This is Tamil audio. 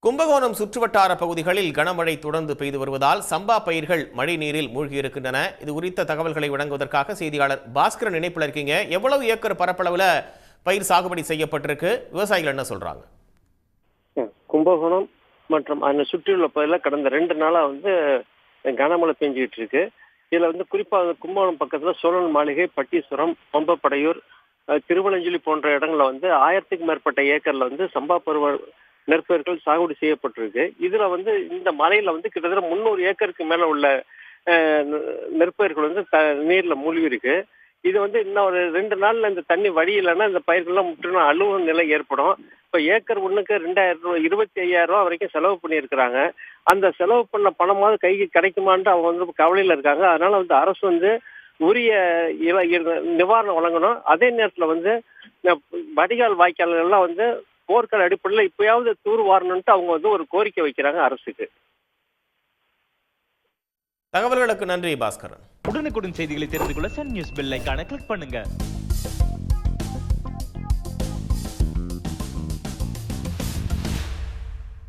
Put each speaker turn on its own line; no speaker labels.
கும்பகோணம் சுற்றுவட்டார பகுதிகளில் கனமழை தொடர்ந்து பெய்து வருவதால் சம்பா பயிர்கள் மழை நீரில் மூழ்கியிருக்கின்றன. இது குறித்த தகவல்களை வழங்குவதற்காக செய்தியாளர் பாஸ்கரன் இணைப்பில் இருக்கீங்க. எவ்வளவு ஏக்கர் பரப்பளவுல பயிர் சாகுபடி செய்யப்பட்டிருக்கு, விவசாயிகள் என்ன சொல்றாங்க?
கும்பகோணம் மற்றும் அதை சுற்றியுள்ள பகுதியில் கடந்த 2 நாளா கனமழை பெஞ்சிட்டு இருக்கு. இதுல குறிப்பாக கும்பகோணம் பக்கத்துல சோழன் மாளிகை, பட்டீஸ்வரம், பம்பப்படையூர், திருவலஞ்சலி போன்ற இடங்கள்ல 1000க்கும் மேற்பட்ட ஏக்கர்ல சம்பா பருவ நெற்பயிர்கள் சாகுபடி செய்யப்பட்டிருக்கு. இதுல இந்த மலையில கிட்டத்தட்ட 300 ஏக்கருக்கு மேல உள்ள நெற்பயிர்கள் நீர்ல மூழ்கி இருக்கு. இது இன்னும் ஒரு 2 நாள்ல இந்த தண்ணி வடியிலன்னா இந்த பயிர்கள்லாம் முற்றிலும் அழுவும் நிலை ஏற்படும். இப்ப ஏக்கர் ஒண்ணுக்கு 25,000 ரூபாய் வரைக்கும் செலவு பண்ணியிருக்கிறாங்க. அந்த செலவு பண்ண பணமாவது கைக்கு கிடைக்குமான்ட்டு அவங்க கவலையில இருக்காங்க. அதனால அரசு உரிய நிவாரணம் வழங்கணும். அதே நேரத்துல வடிகால் வாய்க்கால்கள் எல்லாம் போர்க்கால அடிப்படையில் இப்பயாவது தூர் வாரணும்ட்டு அவங்க ஒரு கோரிக்கை வைக்கிறாங்க அரசுக்கு.
தகவல்களுக்கு நன்றி பாஸ்கரன்.
உடனுக்குடன் செய்திகளை தெரிந்து கொள்ள சன் நியூஸ் பெல் ஐகானை கிளிக் பண்ணுங்க.